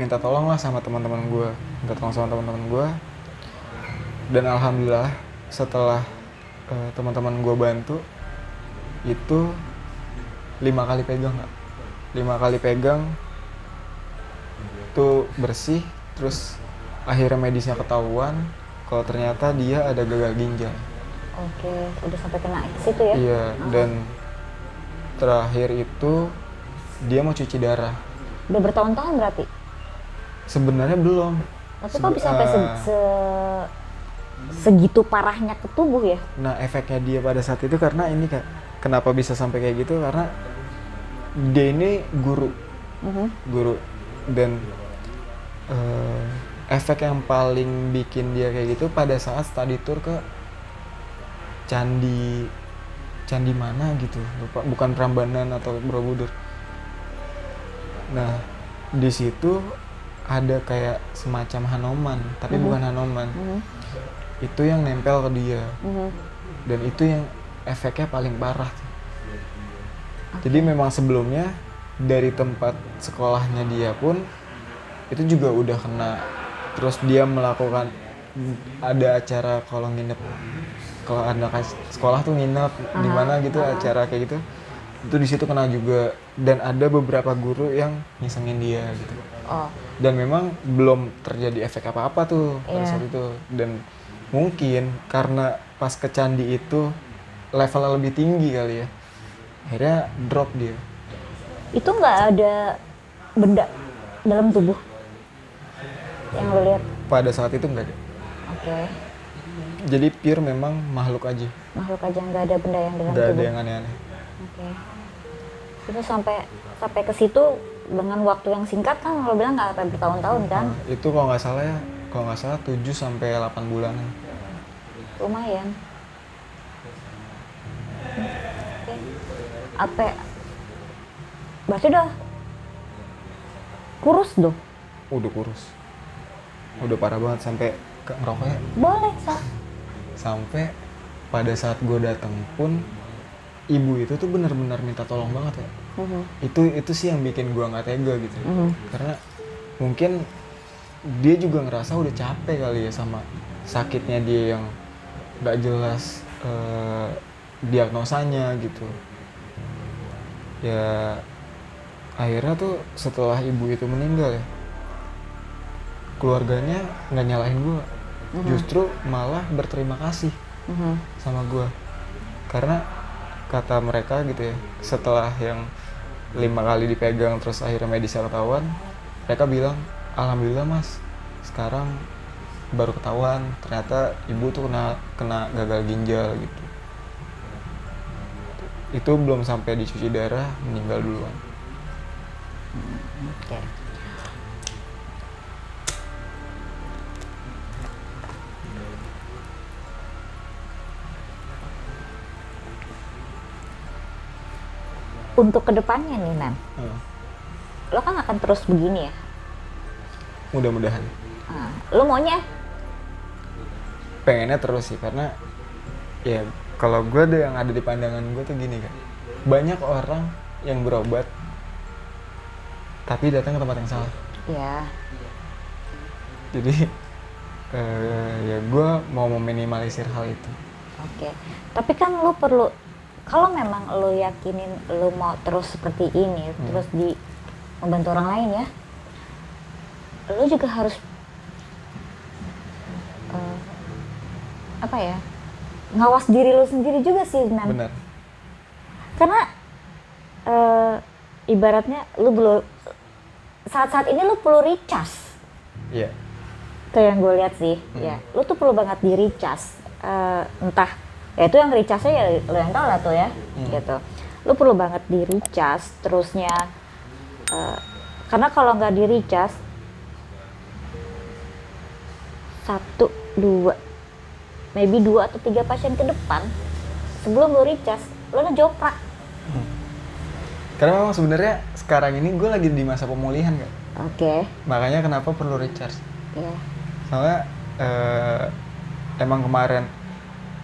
S1: minta tolong lah sama teman-teman gue, dan alhamdulillah setelah teman-teman gue bantu, itu 5 kali pegang, nggak, 5 kali pegang itu bersih. Terus akhirnya medisnya ketahuan kalau ternyata dia ada gagal ginjal.
S2: Oke, udah sampai kena ke situ ya?
S1: Iya, dan terakhir itu dia mau cuci darah.
S2: Udah bertahun-tahun berarti?
S1: Sebenarnya belum.
S2: Tapi kok bisa sampai segitu parahnya ke tubuh ya?
S1: Nah, efeknya dia pada saat itu karena ini Kak, kenapa bisa sampai kayak gitu, karena dia ini guru. Dan efek yang paling bikin dia kayak gitu pada saat study tour ke candi mana gitu, lupa, bukan Prambanan atau Borobudur. Nah, di situ ada kayak semacam Hanoman, tapi bukan Hanoman. Itu yang nempel ke dia. Dan itu yang efeknya paling parah. Jadi memang sebelumnya dari tempat sekolahnya dia pun itu juga udah kena. Terus dia melakukan, ada acara kalau nginep, kalau anak sekolah tuh nginep di mana gitu, acara kayak gitu, itu di situ kena juga. Dan ada beberapa guru yang ngisengin dia gitu. Dan memang belum terjadi efek apa-apa tuh pada saat itu. Dan mungkin karena pas ke candi itu levelnya lebih tinggi kali ya, akhirnya drop dia.
S2: Itu nggak ada benda dalam tubuh yang lo lihat?
S1: Pada saat itu nggak ada.
S2: Oke.
S1: Jadi pure memang makhluk aja.
S2: Makhluk aja, nggak ada benda yang dalam
S1: Nggak
S2: tubuh?
S1: ada yang aneh-aneh.
S2: Oke. Itu sampai ke situ dengan waktu yang singkat kan, lo bilang nggak sampai bertahun-tahun kan?
S1: Itu kalau nggak salah 7 sampai 8 bulanan.
S2: Lumayan. Oke. Apa? Berarti udah kurus dong?
S1: Udah kurus. Udah parah banget sampai ngerokoknya.
S2: Boleh, Sa.
S1: Sampai pada saat gue datang pun ibu itu tuh benar-benar minta tolong banget ya. Itu sih yang bikin gue nggak tega gitu. Karena mungkin dia juga ngerasa udah capek kali ya sama sakitnya dia yang nggak jelas diagnosanya gitu. Ya akhirnya tuh setelah ibu itu meninggal ya, keluarganya nggak nyalahin gue, justru malah berterima kasih sama gue. Karena kata mereka gitu ya, setelah yang 5 kali dipegang terus akhirnya medisnya ketahuan, mereka bilang, alhamdulillah mas, sekarang baru ketahuan ternyata ibu tuh kena gagal ginjal gitu. Itu belum sampai dicuci darah, meninggal duluan.
S2: Oke. Untuk kedepannya nih, Nan, lo kan akan terus begini ya?
S1: Mudah-mudahan.
S2: Lo maunya?
S1: Pengennya terus sih, karena ya kalau gue yang ada di pandangan gue tuh gini kan, banyak orang yang berobat tapi datang ke tempat yang salah.
S2: Ya.
S1: Jadi ya gue mau meminimalisir hal itu.
S2: Oke. Tapi kan lo perlu kalau memang lo yakinin lo mau terus seperti ini, terus membantu orang lain ya, lo juga harus apa ya, ngawas diri lo sendiri juga sih, Nan.
S1: Benar.
S2: Karena ibaratnya lo belum saat-saat ini lo perlu recharge.
S1: Iya.
S2: Itu yang gue lihat sih, ya. Lo tuh perlu banget di recharge, entah ya itu yang recharge-nya ya lo yang tahu lah tuh ya, gitu. Lo perlu banget di recharge, terusnya karena kalau nggak di recharge 1, 2, maybe 2 atau 3 pasien ke depan sebelum lo recharge, lo ngejoprak.
S1: Karena memang sebenarnya sekarang ini gue lagi di masa pemulihan kan.
S2: Oke.
S1: Makanya kenapa perlu recharge.
S2: Iya.
S1: Soalnya emang kemarin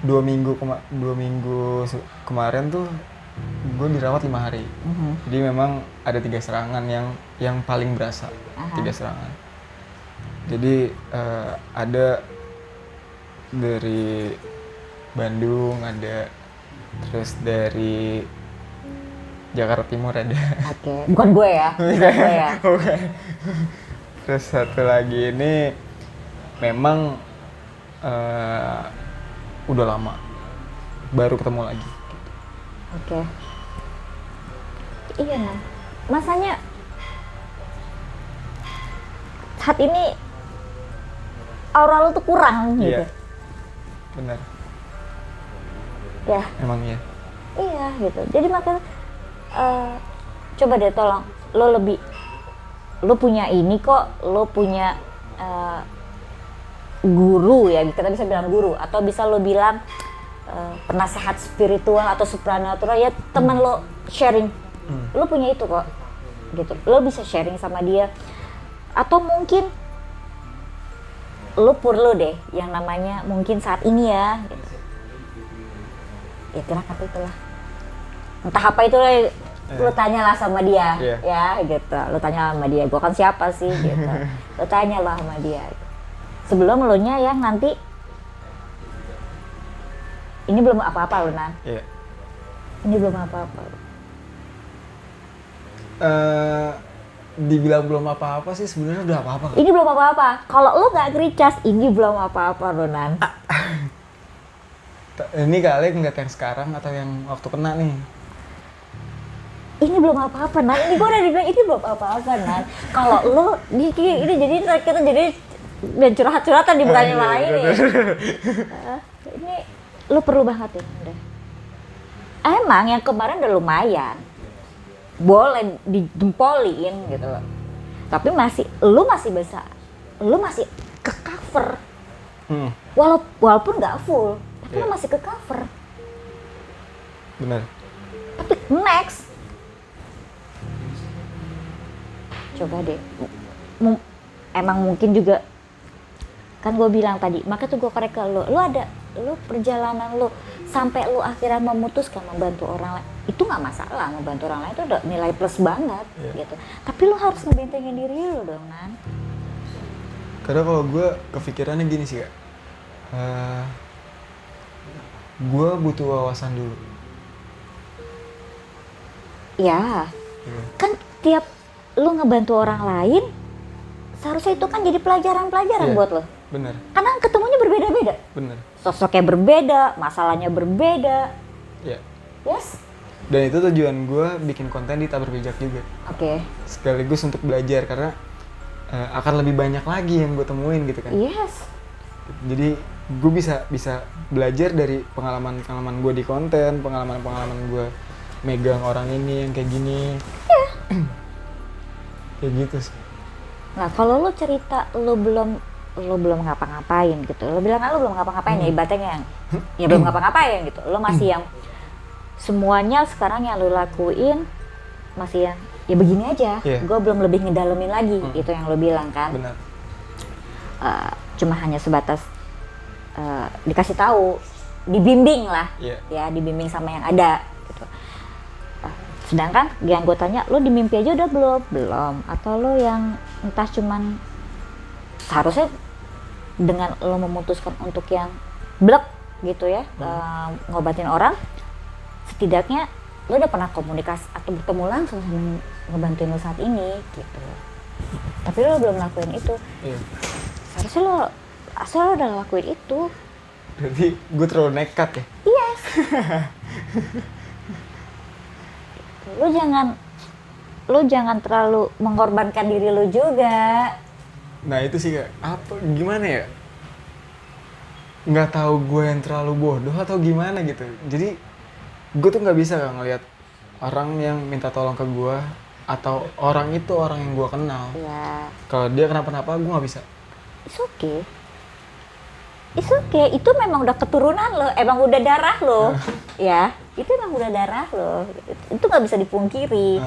S1: 2 minggu kemarin tuh gue dirawat 5 hari. Jadi memang ada 3 serangan yang paling berasa. 3 serangan. Jadi ada dari Bandung, ada terus dari Jakarta Timur ada.
S2: Oke. Bukan gue ya. Bukan gue ya.
S1: Bukan. Terus satu lagi ini memang udah lama baru ketemu lagi.
S2: Oke. Iya, Nan. Masanya saat ini aura lu tuh kurang gitu.
S1: Iya. Benar.
S2: Ya.
S1: Emang iya.
S2: Iya gitu. Jadi makanya coba deh tolong lo punya ini kok, lo punya guru ya, kita bisa bilang guru atau bisa lo bilang penasehat spiritual atau supranatural ya, teman lo sharing. Lo punya itu kok. Gitu. Lo bisa sharing sama dia. Atau mungkin lo perlu deh yang namanya mungkin saat ini ya gitu. Ya kira kata itulah. Entah apa itu lo tanyalah sama dia, ya gitu. Lo tanya sama dia, gua kan siapa sih gitu. Lo tanyalah sama dia. Sebelum lo nya yang nanti ini belum apa-apa lo, Nan.
S1: Iya.
S2: Ini belum apa-apa.
S1: Dibilang belum apa-apa sih sebenarnya udah apa-apa.
S2: Ini belum apa-apa. Kalau lo nggak nge-recharge, ini belum apa-apa lo, Nan.
S1: Ini kali ngeliat yang sekarang atau yang waktu kena nih?
S2: Ini belum apa-apa, Nan. Ini gue udah dibilang ini belum apa-apa, Nan. Kalau lo ini jadi kita jadi dan curhat-curhatan di bukannya malah ini. Ini lo perlu banget ya, udah. Emang yang kemarin udah lumayan, boleh dijempolin gitu loh. Tapi lo masih bisa, lo masih ke cover. Walaupun nggak full, tapi lo masih ke cover.
S1: Benar.
S2: Tapi next, coba deh. Emang mungkin juga kan gue bilang tadi, makanya tuh gue korek ke lo perjalanan lo sampai lo akhirnya memutuskan membantu orang lain, itu nggak masalah. Membantu orang lain itu udah nilai plus banget gitu. Tapi lo harus ngebentengin diri lo dong, Nan.
S1: Karena kalau gue kepikirannya gini sih, Kak. Gue butuh wawasan dulu.
S2: Ya, kan tiap lo ngebantu orang lain, seharusnya itu kan jadi pelajaran-pelajaran buat lo.
S1: Bener.
S2: Karena ketemunya berbeda-beda.
S1: Bener.
S2: Sosoknya berbeda, masalahnya berbeda.
S1: Iya.
S2: Yes?
S1: Dan itu tujuan gue bikin konten di Tak Berpijak juga.
S2: Oke.
S1: Sekaligus untuk belajar karena akan lebih banyak lagi yang gue temuin gitu kan.
S2: Yes.
S1: Jadi gue bisa belajar dari pengalaman gue di konten, pengalaman gue megang orang ini yang kayak gini.
S2: Iya.
S1: Kayak gitu sih.
S2: Nah, kalau lo cerita lo belum ngapa-ngapain gitu, lo bilang lo belum ngapa-ngapain ya, ibaratnya yang ya belum ngapa-ngapain gitu, lo masih yang semuanya sekarang yang lo lakuin masih yang ya begini aja, gue belum lebih ngedalemin lagi, itu yang lo bilang kan.
S1: Benar.
S2: Cuma hanya sebatas dikasih tahu, dibimbing lah, ya dibimbing sama yang ada gitu. Sedangkan yang gue tanya, lo di mimpi aja udah belum, atau lo yang entah cuman seharusnya dengan lo memutuskan untuk yang blek gitu ya, ngobatin orang, setidaknya lo udah pernah komunikasi atau bertemu langsung sama yang ngebantuin lo saat ini gitu. Tapi lo belum lakuin itu.
S1: Iya.
S2: Seharusnya lo udah lakuin itu.
S1: Berarti gue terlalu nekat ya?
S2: Yes. Lo jangan terlalu mengorbankan diri lo juga.
S1: Nah itu sih Kak, apa gimana ya? Nggak tahu gue yang terlalu bodoh atau gimana gitu. Jadi gue tuh nggak bisa Kak ngelihat orang yang minta tolong ke gue atau orang itu orang yang gue kenal.
S2: Ya.
S1: Kalau dia kenapa-napa gue nggak bisa.
S2: It's okay. Itu memang udah keturunan lo, emang udah darah lo. Ya, itu emang udah darah lo. Itu nggak bisa dipungkiri.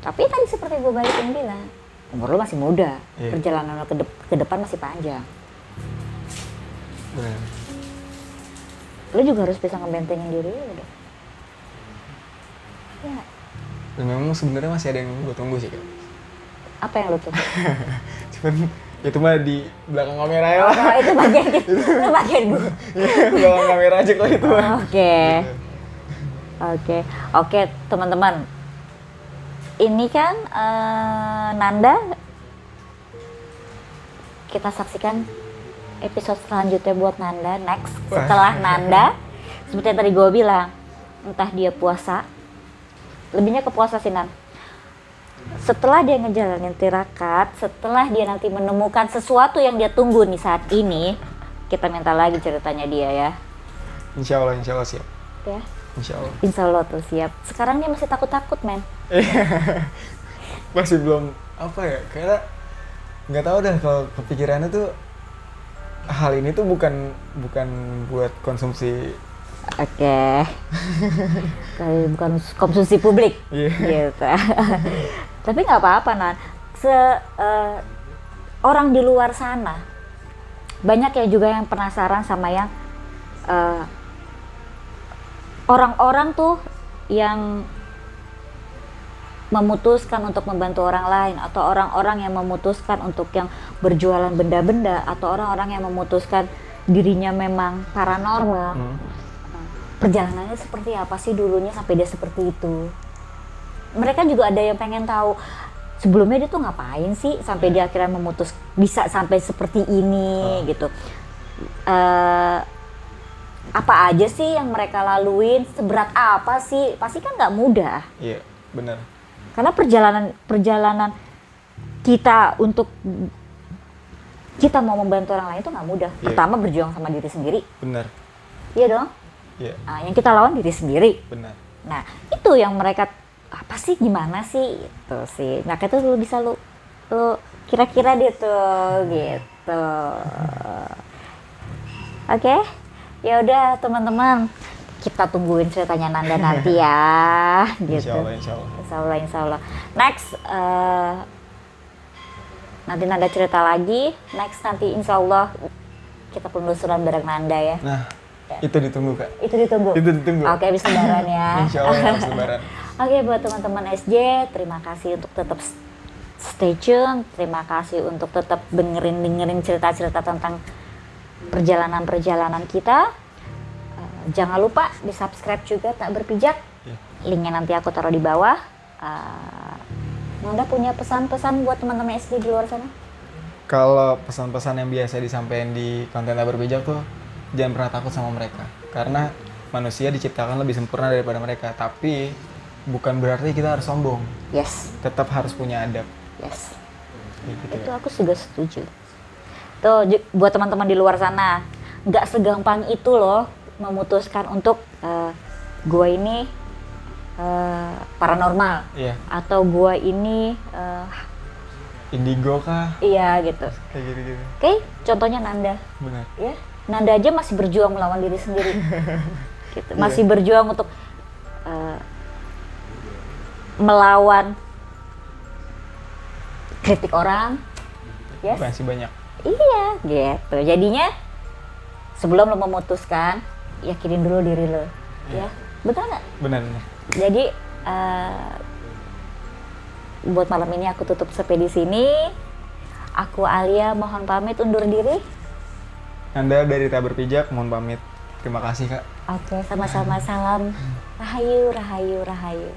S2: Tapi tadi seperti gue balikin bilang, umur lo masih muda, perjalanan lo ke depan masih panjang.
S1: Bener.
S2: Lo juga harus bisa ngebentengin diri lo dong. Ya.
S1: Dan memang sebenarnya masih ada yang gue tunggu sih Kak.
S2: Apa yang lo tunggu?
S1: Cuman itu mah di belakang kamera ya.
S2: Oh, itu bagian gitu. Itu bagian gue.
S1: Belakang kamera aja kalau itu mah.
S2: Oke, teman-teman. Ini kan Nanda. Kita saksikan episode selanjutnya buat Nanda next. Setelah Nanda, seperti yang tadi gue bilang, entah dia puasa, lebihnya ke puasa sih Nan. Setelah dia ngejalanin tirakat, setelah dia nanti menemukan sesuatu yang dia tunggu nih saat ini, kita minta lagi ceritanya dia ya.
S1: Insya Allah siap.
S2: Ya.
S1: Insya Allah
S2: tuh siap. Sekarang dia masih takut-takut men.
S1: Masih belum apa ya, karena nggak tahu dah kalau kepikirannya tuh hal ini tuh bukan buat konsumsi.
S2: Oke. Bukan konsumsi publik. Gitu. Tapi nggak apa-apa Nan. Orang di luar sana banyak ya juga yang penasaran sama yang orang-orang tuh yang memutuskan untuk membantu orang lain, atau orang-orang yang memutuskan untuk yang berjualan benda-benda, atau orang-orang yang memutuskan dirinya memang paranormal. Perjalanannya seperti apa sih dulunya sampai dia seperti itu. Mereka juga ada yang pengen tahu sebelumnya dia tuh ngapain sih sampai dia akhirnya bisa sampai seperti ini gitu. Apa aja sih yang mereka laluin, seberat apa sih, pasti kan nggak mudah.
S1: Iya, benar.
S2: Karena perjalanan kita untuk kita mau membantu orang lain itu nggak mudah. Pertama berjuang sama diri sendiri.
S1: Benar.
S2: Iya dong.
S1: Iya.
S2: Nah, yang kita lawan diri sendiri.
S1: Benar.
S2: Nah itu yang mereka apa sih, gimana sih itu sih. Nah itu lu bisa lu kira-kira deh tuh gitu. Oke. Ya udah teman-teman, kita tungguin ceritanya Nanda nanti ya, gitu. Insya Allah. Next, nanti Nanda cerita lagi. Next nanti Insya Allah kita penelusuran bareng Nanda ya.
S1: Nah, itu ditunggu Kak.
S2: Itu ditunggu. Oke, habis lebaran ya.
S1: Insya Allah habis lebaran.
S2: Oke, buat teman-teman SJ, terima kasih untuk tetap stay tune. Terima kasih untuk tetap dengerin cerita-cerita tentang perjalanan kita. Jangan lupa di subscribe juga Tak Berpijak. Linknya nanti aku taruh di bawah. Nanda punya pesan-pesan buat teman-teman SD di luar sana?
S1: Kalau pesan-pesan yang biasa disampaikan di konten Tak Berpijak tuh, jangan pernah takut sama mereka. Karena manusia diciptakan lebih sempurna daripada mereka. Tapi bukan berarti kita harus sombong.
S2: Yes.
S1: Tetap harus punya adab.
S2: Yes.
S1: Gitu,
S2: itu aku juga setuju. Tuh buat teman-teman di luar sana, nggak segampang itu loh memutuskan untuk gua ini paranormal, atau gua ini
S1: indigo kah?
S2: Iya gitu.
S1: Kayak gitu.
S2: Oke, contohnya Nanda.
S1: Benar.
S2: Ya, Nanda aja masih berjuang melawan diri sendiri. Gitu. Masih berjuang untuk melawan kritik orang. Yes.
S1: Masih banyak.
S2: Iya, gitu. Jadinya sebelum lo memutuskan, yakinin dulu diri lo. Ya, betul nggak?
S1: Benar.
S2: Jadi buat malam ini aku tutup sampai di sini. Aku Alia mohon pamit undur diri.
S1: Anda dari Tak Berpijak mohon pamit. Terima kasih Kak.
S2: Oke, sama-sama. Salam rahayu, rahayu, rahayu.